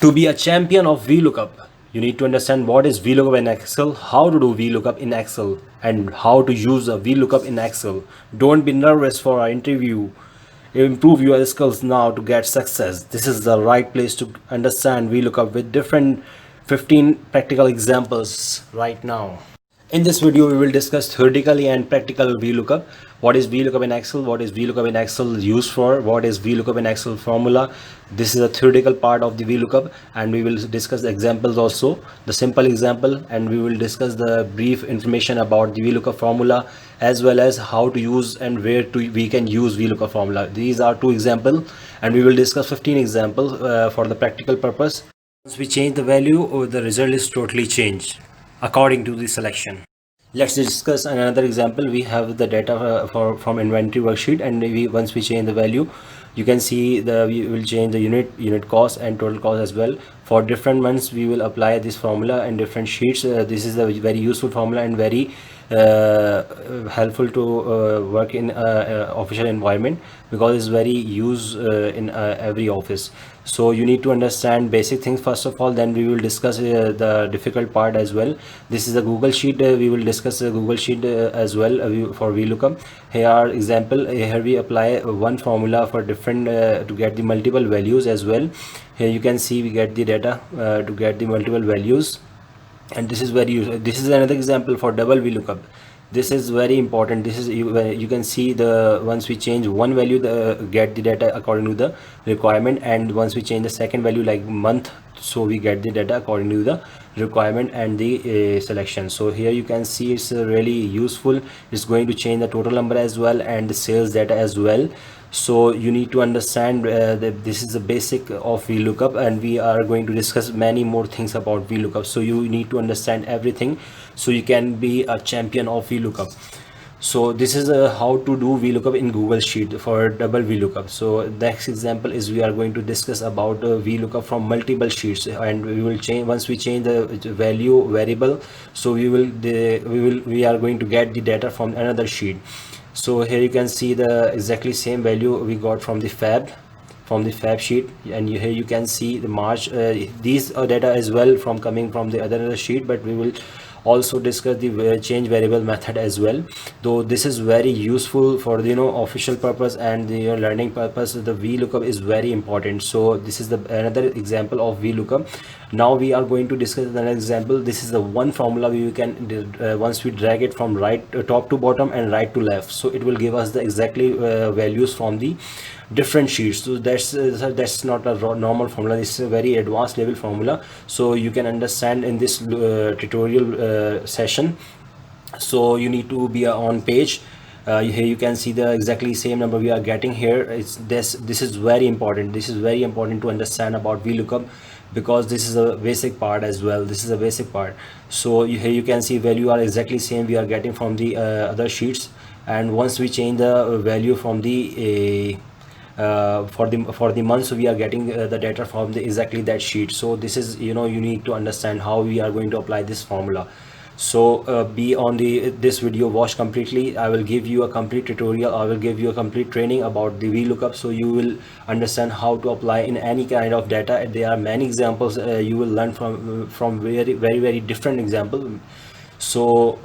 To be a champion of VLOOKUP, you need to understand what is VLOOKUP in Excel, how to do VLOOKUP in Excel, and how to use a VLOOKUP in Excel. Don't be nervous for our interview. Improve your skills now to get success. This is the right place to understand VLOOKUP with different 15 practical examples right now. In this video, we will discuss theoretically and practical VLOOKUP. What is VLOOKUP in Excel? What is VLOOKUP in Excel used for? What is VLOOKUP in Excel formula? This is a theoretical part of the VLOOKUP, and we will discuss the examples also, the simple example, and we will discuss the brief information about the VLOOKUP formula, as well as how to use and where we can use VLOOKUP formula. These are two examples, and we will discuss 15 examples for the practical purpose. Once we change the value, the result is totally changed according to the selection. Let's discuss another example. We have the data from inventory worksheet, and once we change the value, you can see we will change the unit cost and total cost as well. For different months, we will apply this formula in different sheets. This is a very useful formula and very helpful to work in official environment, because it's very used in every office. So you need to understand basic things first of all, then we will discuss the difficult part as well. This is a Google sheet. We will discuss the Google sheet as well for VLOOKUP. Here are example. Here we apply one formula for different to get the multiple values as well. Here you can see we get the data to get the multiple values, and this is very useful. This is another example for double VLOOKUP. This is very important. This is you can see the once we change one value, get the data according to the requirement, and once we change the second value like month, so we get the data according to the requirement and the selection. So here you can see it's really useful. It's going to change the total number as well and the sales data as well. So you need to understand that this is the basic of VLOOKUP, and we are going to discuss many more things about VLOOKUP. So you need to understand everything so you can be a champion of VLOOKUP. So this is how to do VLOOKUP in Google Sheet for double VLOOKUP. So next example is we are going to discuss about VLOOKUP from multiple sheets, and we will change once we change the value variable. So we are going to get the data from another sheet. So here you can see the exactly same value we got from the fab sheet, and here you can see the March. These data as well from coming from the other sheet, but we will also discuss the change variable method as well. Though this is very useful for the official purpose and the learning purpose, the VLOOKUP is very important. So this is the another example of VLOOKUP. Now we are going to discuss another example. This is the one formula we can once we drag it from top to bottom and right to left, so it will give us the exactly values from the different sheets. So that's not a normal formula. This is a very advanced level formula, so you can understand in this tutorial session. So you need to be on page. Here you can see the exactly same number we are getting here. This is very important. This is very important to understand about VLOOKUP, because this is a basic part as well. This is a basic part. So here you can see value are exactly same we are getting from the other sheets, and once we change the value from the for the month, so we are getting the data from the exactly that sheet. So this is you need to understand how we are going to apply this formula. So be on this video, watch completely. I will give you a complete tutorial. I will give you a complete training about the VLOOKUP, so you will understand how to apply in any kind of data. There are many examples you will learn from very different example. So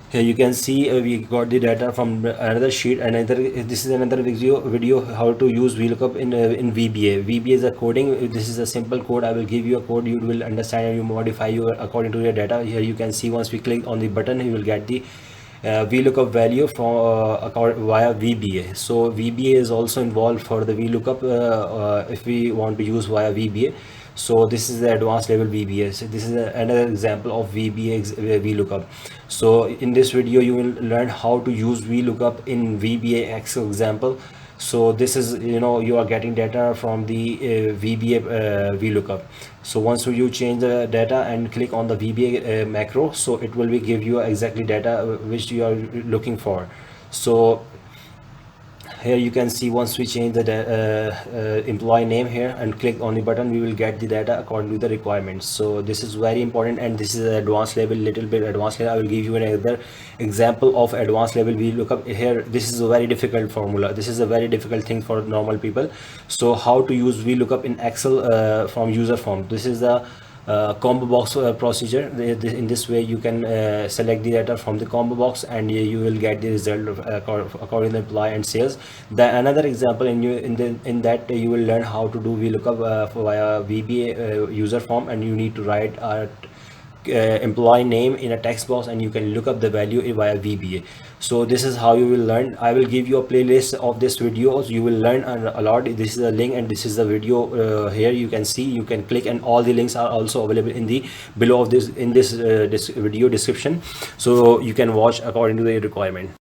here you can see we got the data from another sheet. This is another video how to use VLOOKUP in VBA. VBA is a coding. This is a simple code. I will give you a code. You will understand and you modify according to your data. Here you can see once we click on the button, you will get the VLOOKUP value from via VBA. So VBA is also involved for the VLOOKUP if we want to use via VBA. So this is the advanced level VBA. So this is another example of VLOOKUP. So in this video you will learn how to use VLOOKUP in VBA Excel example. So this is you are getting data from the VBA VLOOKUP. So once you change the data and click on the VBA macro, so it will give you exactly data which you are looking for. So here you can see, once we change the employee name here and click on the button, we will get the data according to the requirements. So this is very important, and this is an advanced level, little bit advanced level. I will give you another example of advanced level VLOOKUP here. This is a very difficult formula, this is a very difficult thing for normal people. So how to use VLOOKUP in Excel from user form. This is the combo box procedure. In this way you can select the data from the combo box, and you will get the result of, according to employee and sales. Another example, in that you will learn how to do VLOOKUP via VBA user form, and you need to write employee name in a text box, and you can look up the value via VBA. So this is how you will learn. I will give you a playlist of this videos. You will learn a lot. This is a link, and this is the video. Here you can see, you can click, and all the links are also available in the below of this, in this video description, so you can watch according to the requirement.